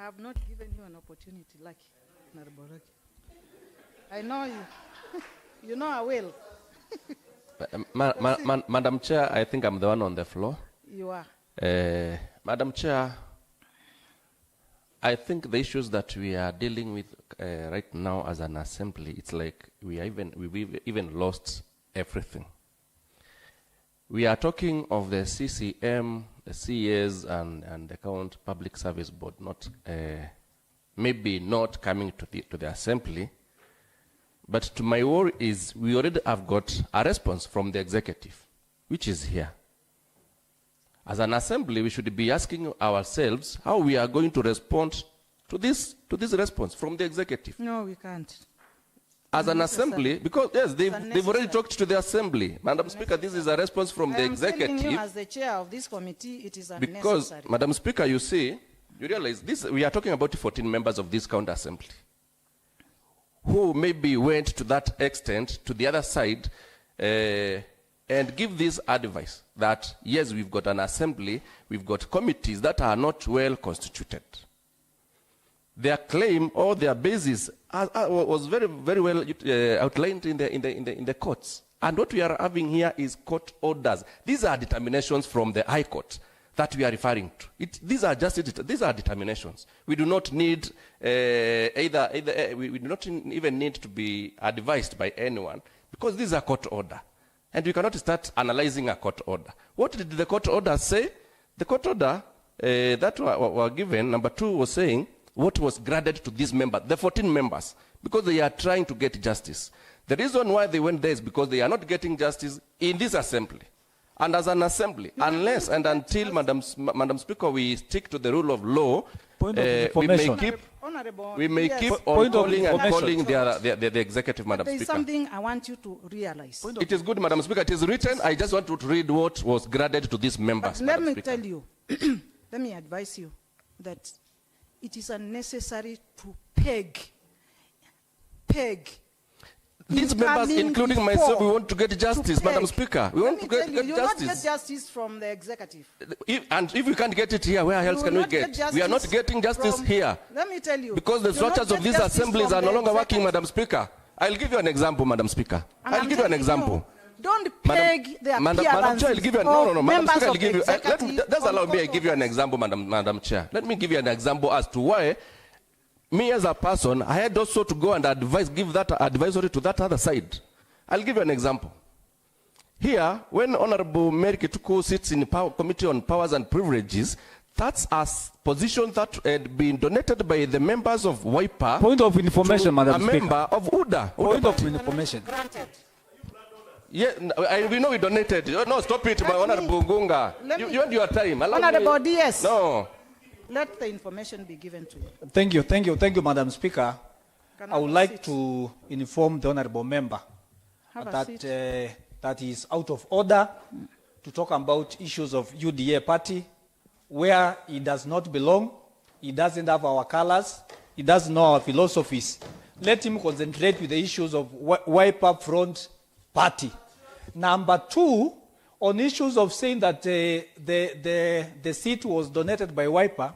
I have not given you an opportunity, Lucky. I know you. You know I will. Madam Chair, I think I'm the one on the floor. You are. Madam Chair, I think the issues that we are dealing with right now as an assembly, it's like we've even lost everything. We are talking of the CCM, the CAs, and the County Public Service Board, maybe not coming to the assembly. But to my worry is we already have got a response from the executive, which is here. As an assembly, we should be asking ourselves how we are going to respond to this response from the executive. No, we can't. As an assembly, because yes, they've already talked to the assembly. Madam Speaker, this is a response from the executive. I'm telling you, as the chair of this committee, it is unnecessary. Because, Madam Speaker, you see, you realize this. We are talking about 14 members of this county assembly, who maybe went to that extent to the other side and give this advice that, yes, we've got an assembly, we've got committees that are not well constituted. Their claim or their basis was very, very well outlined in the courts. And what we are having here is court orders. These are determinations from the High Court that we are referring to. These are determinations. We do not need we do not even need to be advised by anyone, because this is a court order. And we cannot start analyzing a court order. What did the court order say? The court order that were given, number 2, was saying what was granted to these members, the 14 members, because they are trying to get justice. The reason why they went there is because they are not getting justice in this assembly. And as an assembly, unless and until, Madam Speaker, we stick to the rule of law, we may keep on calling and calling the executive, Madam Speaker. There is something I want you to realize. It is good, Madam Speaker. It is written. I just want to read what was granted to these members. Let me tell you, let me advise you that it is unnecessary to peg. These members, including myself, we want to get justice, Madam Speaker. We want to get justice. You will not get justice from the executive. And if we can't get it here, where else can we get? We are not getting justice here. Let me tell you. Because the structures of these assemblies are no longer working, Madam Speaker. I'll give you an example, Madam Speaker. I'll give you an example. Don't peg the appearance Madam Chair, I'll give you Madam Speaker, I'll give you. Just allow me to give you an example, Madam Chair. Let me give you an example as to why me as a person, I had also to go and give that advisory to that other side. I'll give you an example. Here, when Honorable Mary Kituku sits in the Committee on Powers and Privileges, that's a position that had been donated by the members of WIPA. Point of information, Madam Speaker. A member of UDA. Point of information. Yeah, we know we donated. No, stop it, my Honorable Gunga. You had your time. Honorable DS. No. Let the information be given to you. Thank you, Madam Speaker. I would like to inform the Honorable Member that is out of order to talk about issues of UDA party where he does not belong. He doesn't have our colors. He doesn't know our philosophies. Let him concentrate with the issues of WIPA Front Party. Number 2, on issues of saying that the seat was donated by WIPA,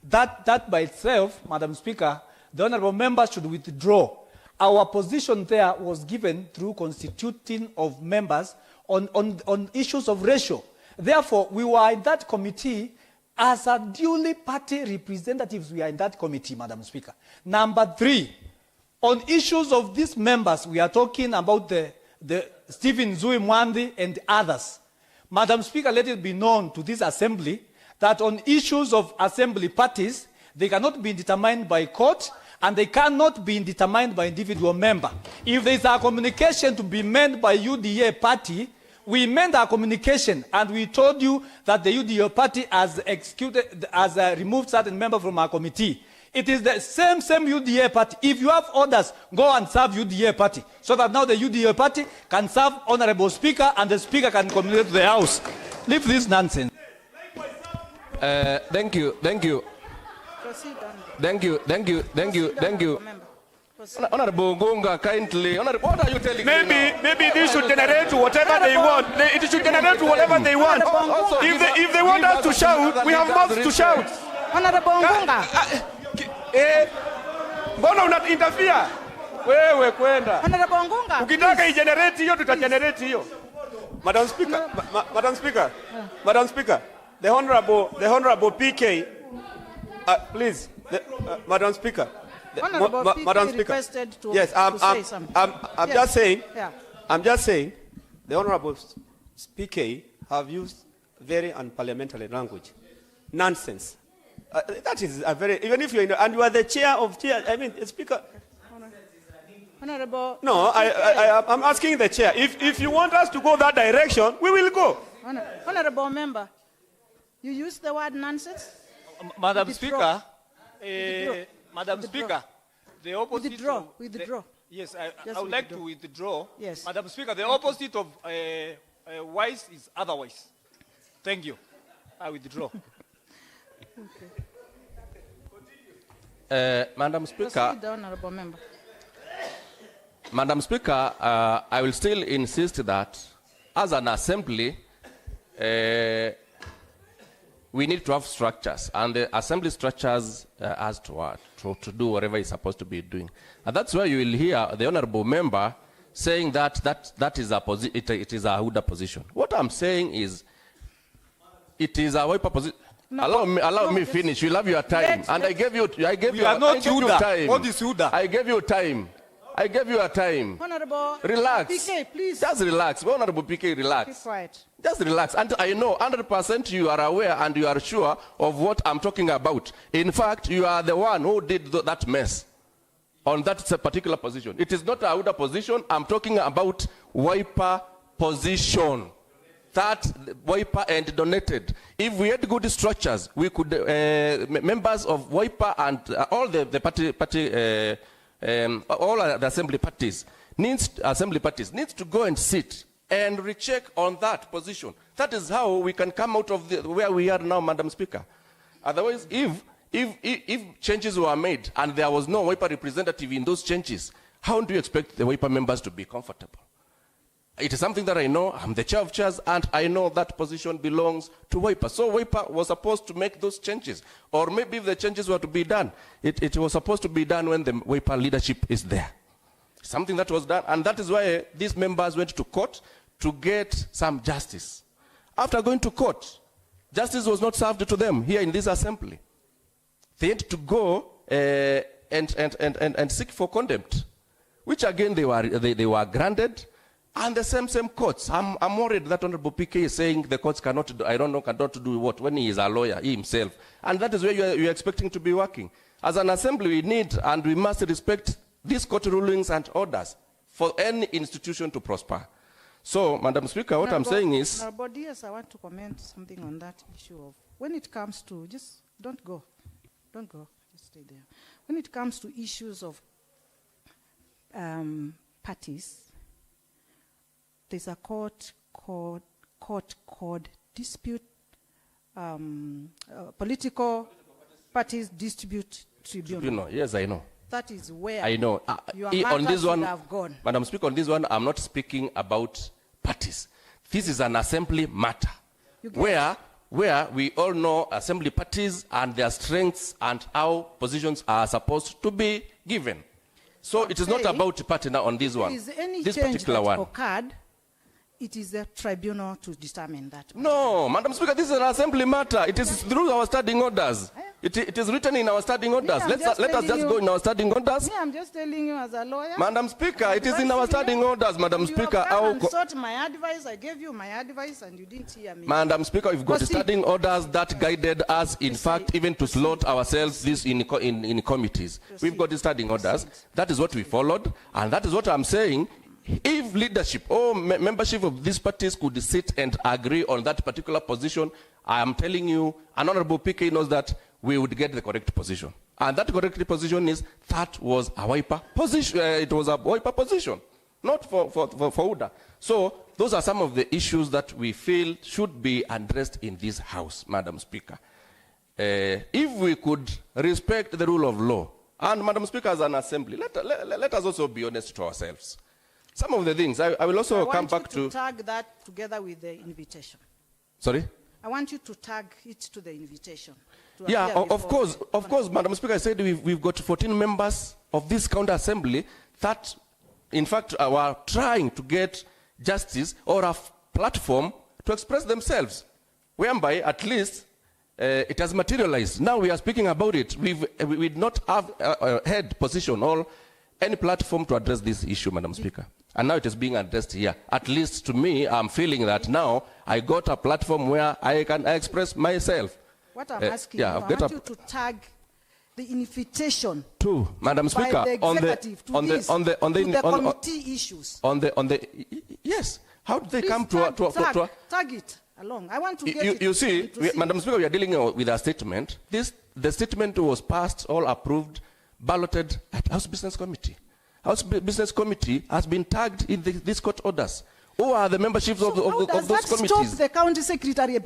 that by itself, Madam Speaker, the Honourable Member should withdraw. Our position there was given through constituting of members on issues of ratio. Therefore, we were in that committee as a duly party representatives. We are in that committee, Madam Speaker. Number 3, on issues of these members, we are talking about the Stephen Nzue, Mwanthi, and others. Madam Speaker, let it be known to this assembly that on issues of assembly parties, they cannot be determined by court and they cannot be determined by individual member. If there is a communication to be made by UDA party, we made our communication and we told you that the UDA party has removed certain member from our committee. It is the same UDA party. If you have orders, go and serve UDA party, so that now the UDA party can serve Honorable Speaker and the Speaker can communicate to the House. Leave this nonsense. Thank you. Honorable Gunga, kindly. What are you telling me? Maybe they should generate whatever they want. It should generate whatever they want. If they want us to shout, we have mouths to shout. Honorable Gunga. Mbona una interfere? Wewe kwenda. Honorable Ngunga. Ukitaka igenerate hiyo tutagenerate hiyo. Madam Speaker, Madam Speaker. Madam Speaker, the honorable PK please, Madam Speaker. Honorable PK Madam Speaker. requested to, yes, to say something. I'm Yes. just saying. Yeah. I'm just saying the honorable PK have used very unparliamentary language. Nonsense. That is a very, even if you're in, and you are the chair of chair, I mean, Speaker. Honorable. No, I'm asking the chair. If you want us to go that direction, we will go. Honorable member, you use the word nonsense? Madam Withdraw. Speaker, Madam Withdraw. Speaker, the opposite Withdraw. of Withdraw. yes, Just I would like withdraw. to withdraw. Yes. Madam Speaker, the opposite of wise is otherwise. Thank you. I withdraw. Madam Speaker, Proceed, honorable member. Madam Speaker, I will still insist that as an assembly, we need to have structures, and the assembly structures as to what? To do whatever it's supposed to be doing. And that's why you will hear the honorable member saying that is it is a Huda position. What I'm saying is, it is a Wiper position. No, allow me finish. You'll have your time. And I gave you We are not Huda. time. What is Huda? I gave you time. I gave you a time. Honorable Relax. PK, please. Just relax. Honorable PK, Keep relax. quiet. Just relax. And I know 100% you are aware and you are sure of what I'm talking about. In fact, you are the one who did that mess on that particular position. It is not a Huda position. I'm talking about Wiper position. That Wiper and donated. If we had good structures, we could, members of Wiper and all the party all the assembly parties needs to go and sit and recheck on that position. That is how we can come out of where we are now, Madam Speaker. Otherwise, if changes were made and there was no Wiper representative in those changes, how do you expect the Wiper members to be comfortable? It is something that I know. I'm the chair of chairs, and I know that position belongs to Wiper. So Wiper was supposed to make those changes. Or maybe if the changes were to be done, it was supposed to be done when the Wiper leadership is there. Something that was done, and that is why these members went to court to get some justice. After going to court, justice was not served to them here in this assembly. They had to go and seek for contempt, which again they were granted. And the same courts. I'm worried that Honorable PK is saying the courts cannot do what when he is a lawyer, he himself. And that is where you're expecting to be working. As an assembly, we need and we must respect these court rulings and orders for any institution to prosper. So, Madam Speaker, what I'm saying is... Honorable DS, I want to comment something on that issue of, when it comes to, just don't go, just stay there. When it comes to issues of parties, there's a court called dispute, political parties dispute tribunal. Yes, I know. That is where I know. your On this one, have gone. Madam Speaker, on this one, I'm not speaking about parties. This is an assembly matter where we all know assembly parties and their strengths and how positions are supposed to be given. So it is not about party now on this one. Is any this change particular that one. occurred, it is the tribunal to determine that. No, Madam Speaker, this is an assembly matter. It is through our standing orders. It is written in our standing orders. Let us just go in our standing orders. I'm just telling you as a lawyer. Madam Speaker, it is in our standing orders, Madam Speaker. You sought my advice. I gave you my advice and you didn't hear me. Madam Speaker, we've got standing orders that guided us, in fact, even to slot ourselves this in committees. We've got the standing orders. That is what we followed. And that is what I'm saying. If leadership or membership of these parties could sit and agree on that particular position, I am telling you, an Honorable PK knows that we would get the correct position. And that correct position is, that was a Wiper position. It was a Wiper position, not for Huda. So those are some of the issues that we feel should be addressed in this House, Madam Speaker. If we could respect the rule of law, and Madam Speaker, as an assembly, let us also be honest to ourselves. Some of the things, I will also come back to... I want you to tag that together with the invitation. Sorry? I want you to tag it to the invitation. Yeah, appear of course, Madam Speaker, I said we've got 14 members of this county assembly that, in fact, are trying to get justice or a platform to express themselves, whereby at least it has materialized. Now we are speaking about it. We did not have a head position or any platform to address this issue, Madam Speaker. And now it is being addressed here. At least to me, I'm feeling that now I got a platform where I can express myself. What I'm asking yeah, you, I want you to tag the invitation to Madam Speaker by the executive on the committee issues. Yes. How did they Please come to tag it along? I want to get it. You see, Madam Speaker, we are dealing with a statement. The statement was passed, all approved, balloted at House Business Committee. House Business Committee has been tagged in these court orders. Who are the memberships of those committees? How does that stop the county secretary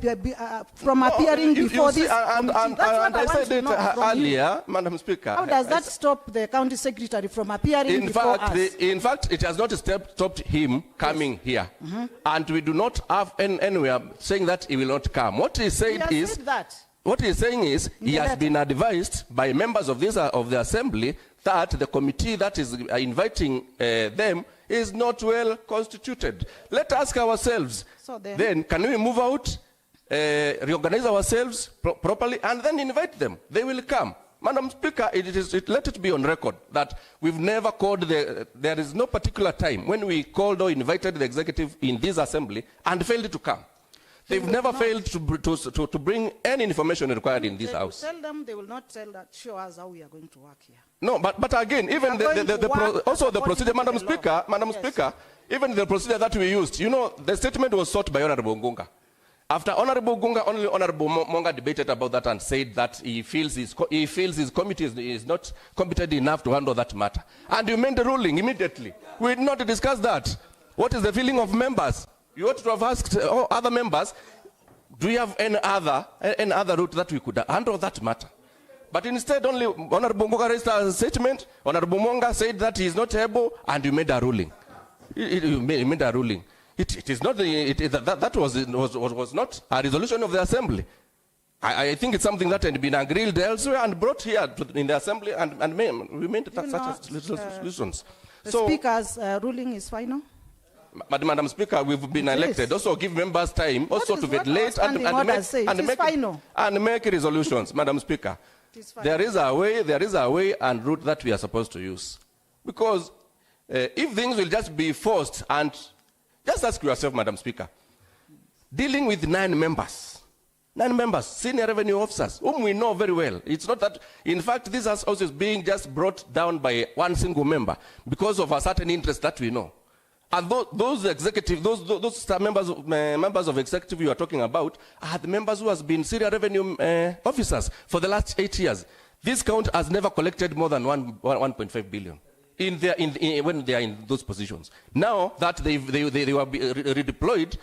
from appearing before this committee? And I said it earlier, Madam Speaker. How does that stop the county secretary from appearing before us? In fact, it has not stopped him coming here. And we do not have anywhere saying that he will not come. What he said is, what he is saying is, he has been advised by members of the assembly that the committee that is inviting them is not well constituted. Let's ask ourselves, then can we move out, reorganize ourselves properly, and then invite them? They will come. Madam Speaker, let it be on record that we've never called there is no particular time when we called or invited the executive in this assembly and failed to come. They've never failed to bring any information required in this house. Tell them they will not show us how we are going to work here. No, but again, even also the procedure, Madam Speaker, even the procedure that we used, you know, the statement was sought by Honorable Ngunga. After Honorable Ngunga, only Honorable Monga debated about that and said that he feels his committee is not competent enough to handle that matter. And you made the ruling immediately. We did not discuss that. What is the feeling of members? You ought to have asked other members, do you have any other route that we could handle that matter? But instead, only Honorable Ngunga raised a statement, Honorable Monga said that he is not able, and you made a ruling. You made a ruling. It is not that was not a resolution of the assembly. I think it's something that had been agreed elsewhere and brought here in the assembly, and we made such resolutions. The Speaker's ruling is final? Madam Speaker, we've been elected. Also give members time also to ventilate and make resolutions, Madam Speaker. There is a way and route that we are supposed to use. Because if things will just be forced, and just ask yourself, Madam Speaker, dealing with 9 members, senior revenue officers, whom we know very well. It's not that, in fact, this house is being just brought down by one single member because of a certain interest that we know. And those members of executive you are talking about are the members who has been senior revenue officers for the last 8 years. This count has never collected more than 1.5 billion when they are in those positions. Now that they were redeployed,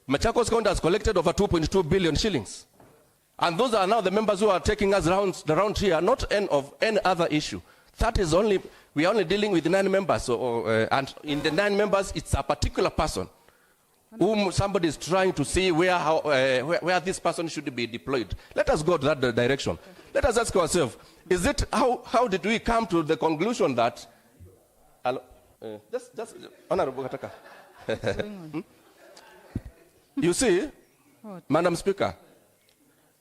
Machakos County has collected over 2.2 billion shillings. And those are now the members who are taking us around here, not of any other issue. That is only, we are only dealing with 9 members, and in the 9 members, it's a particular person whom somebody is trying to see where this person should be deployed. Let us go to that direction. Let us ask ourselves, is it, how did we come to the conclusion that, just Honorable Kataka. You see, Madam Speaker,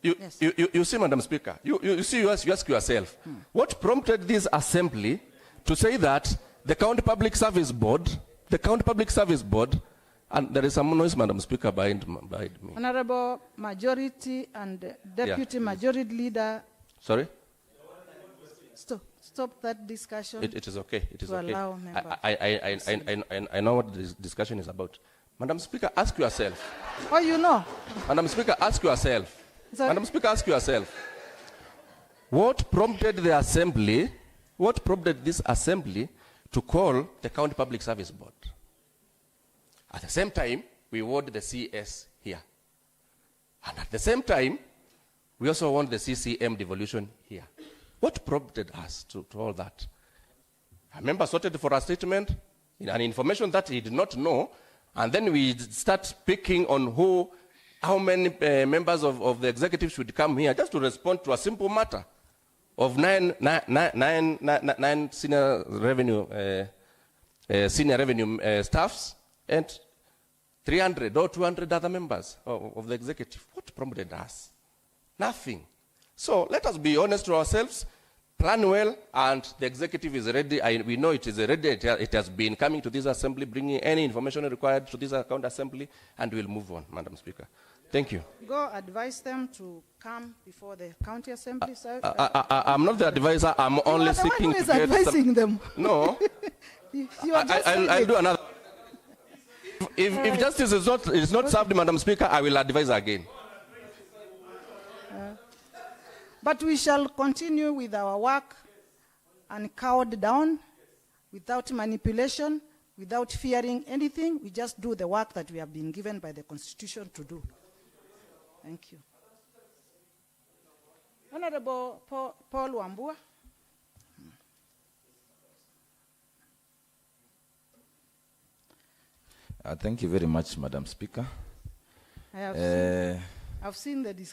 you see, Madam Speaker, you ask yourself, what prompted this assembly to say that the County Public Service Board, and there is some noise, Madam Speaker, behind me. Honorable Majority and Deputy Majority Leader. Sorry? Stop that discussion. It is okay. It is okay. Allow members. I know what this discussion is about. Madam Speaker, ask yourself. Oh, you know. Madam Speaker, ask yourself. Sorry? Madam Speaker, ask yourself. What prompted this assembly to call the County Public Service Board? At the same time, we want the CS here. And at the same time, we also want the CCM devolution here. What prompted us to all that? A member sorted for a statement, an information that he did not know, and then we start picking on who how many members of the executive should come here just to respond to a simple matter of nine senior revenue staffs and 300 or 200 other members of the executive. What prompted us? Nothing. So let us be honest to ourselves, plan well, and the executive is ready. We know it is ready. It has been coming to this assembly, bringing any information required to this account assembly, and we'll move on, Madam Speaker. Thank you. Go advise them to come before the county assembly. I'm not the advisor. I'm only seeking to get advising them. No. I'll do another. If justice is not served, Madam Speaker, I will advise again. But we shall continue with our work uncowed down, without manipulation, without fearing anything. We just do the work that we have been given by the Constitution to do. Thank you. Honorable Paul Wambua. Thank you very much, Madam Speaker. I've seen the